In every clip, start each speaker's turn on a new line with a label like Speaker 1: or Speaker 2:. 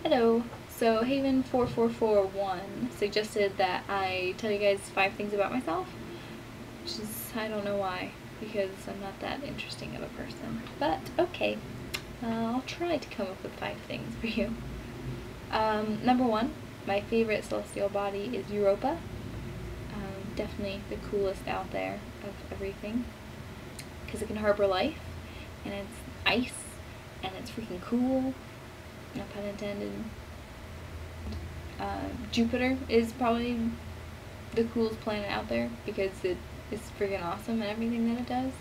Speaker 1: Hello. So Haven4441 suggested that I tell you guys 5 things about myself, which is, I don't know why, because I'm not that interesting of a person. But okay, I'll try to come up with 5 things for you. Number 1, my favorite celestial body is Europa. Definitely the coolest out there of everything, because it can harbor life, and it's ice, and it's freaking cool. No pun intended. Jupiter is probably the coolest planet out there because it is friggin' awesome and everything that it does.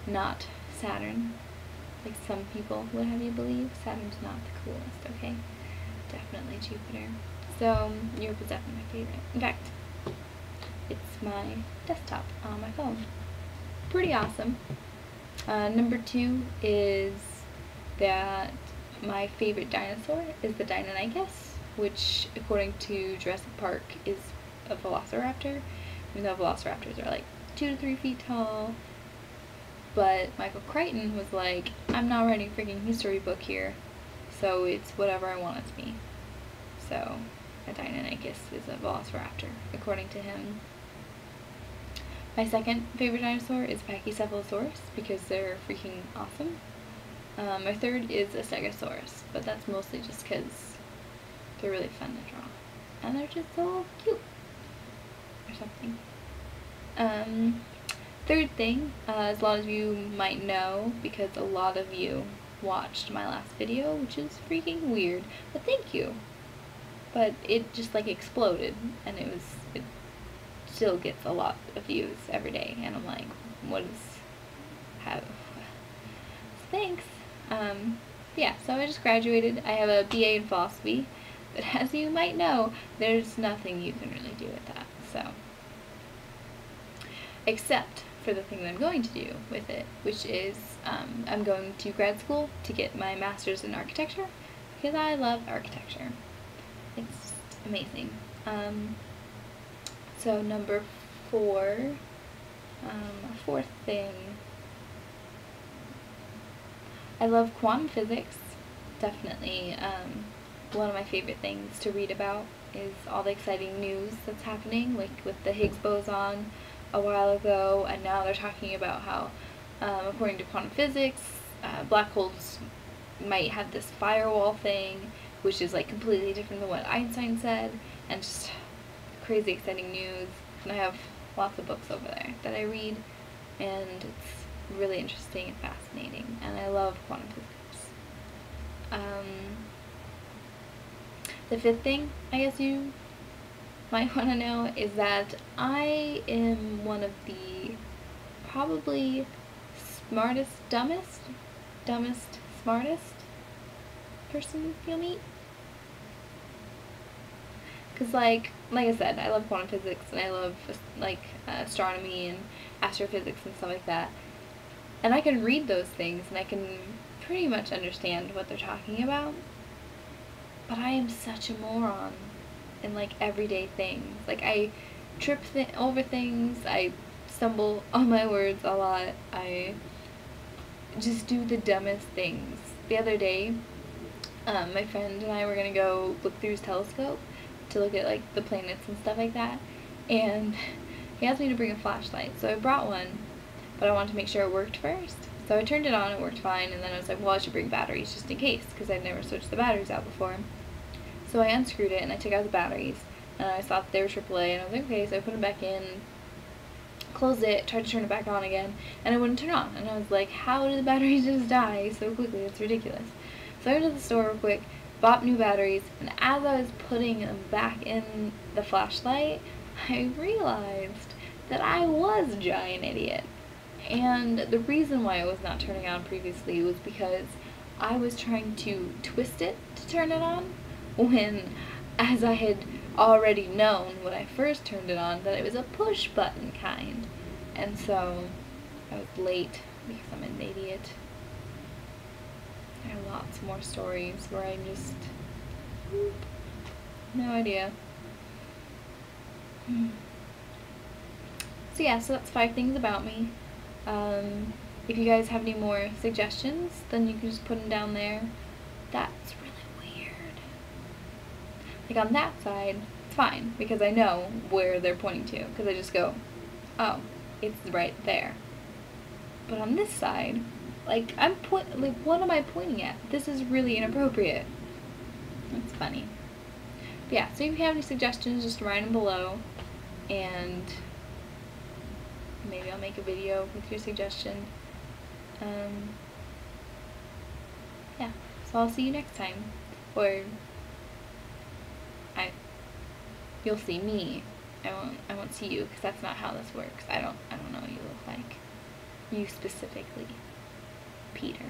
Speaker 1: Not Saturn, like some people would have you believe. Saturn's not the coolest, okay? Definitely Jupiter. So, Europe is definitely my favorite. In fact, it's my desktop on my phone. Pretty awesome. Number 2 is that my favorite dinosaur is the Deinonychus, which, according to Jurassic Park, is a velociraptor. Even though velociraptors are like 2 to 3 feet tall. But Michael Crichton was like, I'm not writing a freaking history book here, so it's whatever I want it to be. So, a Deinonychus is a velociraptor, according to him. My second favorite dinosaur is Pachycephalosaurus, because they're freaking awesome. My third is a Stegosaurus, but that's mostly just because they're really fun to draw. And they're just so cute. Or something. Third thing, as a lot of you might know, because a lot of you watched my last video, which is freaking weird, but thank you. But it just like exploded, and it still gets a lot of views every day, and I'm like, what is, how, thanks. Yeah, so I just graduated. I have a BA in philosophy, but as you might know, there's nothing you can really do with that, so. Except for the thing that I'm going to do with it, which is, I'm going to grad school to get my master's in architecture, because I love architecture. It's amazing. So number 4, a fourth thing, I love quantum physics. Definitely one of my favorite things to read about is all the exciting news that's happening, like with the Higgs boson a while ago, and now they're talking about how, according to quantum physics, black holes might have this firewall thing, which is like completely different than what Einstein said, and just crazy exciting news. And I have lots of books over there that I read, and it's really interesting and fascinating, and I love quantum physics. The fifth thing I guess you might want to know is that I am one of the probably smartest, dumbest, smartest person you'll meet. Because like I said, I love quantum physics, and I love like astronomy and astrophysics and stuff like that. And I can read those things, and I can pretty much understand what they're talking about. But I am such a moron in like everyday things. Like I trip over things, I stumble on my words a lot, I just do the dumbest things. The other day, my friend and I were gonna go look through his telescope to look at like the planets and stuff like that, and he asked me to bring a flashlight, so I brought one, but I wanted to make sure it worked first. So I turned it on, it worked fine, and then I was like, well, I should bring batteries just in case, because I'd never switched the batteries out before. So I unscrewed it, and I took out the batteries, and I thought they were AAA, and I was like, okay, so I put them back in, closed it, tried to turn it back on again, and it wouldn't turn on, and I was like, how did the batteries just die so quickly? It's ridiculous. So I went to the store real quick, bought new batteries, and as I was putting them back in the flashlight, I realized that I was a giant idiot. And the reason why it was not turning on previously was because I was trying to twist it to turn it on, when, as I had already known when I first turned it on, that it was a push button kind. And so I was late because I'm an idiot. There are lots more stories where I'm just no idea. So yeah, so that's 5 things about me. If you guys have any more suggestions, then you can just put them down there. That's really weird. Like on that side, it's fine, because I know where they're pointing to, because I just go, oh, it's right there. But on this side, like, what am I pointing at? This is really inappropriate. It's funny. But yeah, so if you have any suggestions, just write them below, and maybe I'll make a video with your suggestion. Yeah, so I'll see you next time, or you'll see me. I won't see you, because that's not how this works. I don't know what you look like. You specifically, Peter.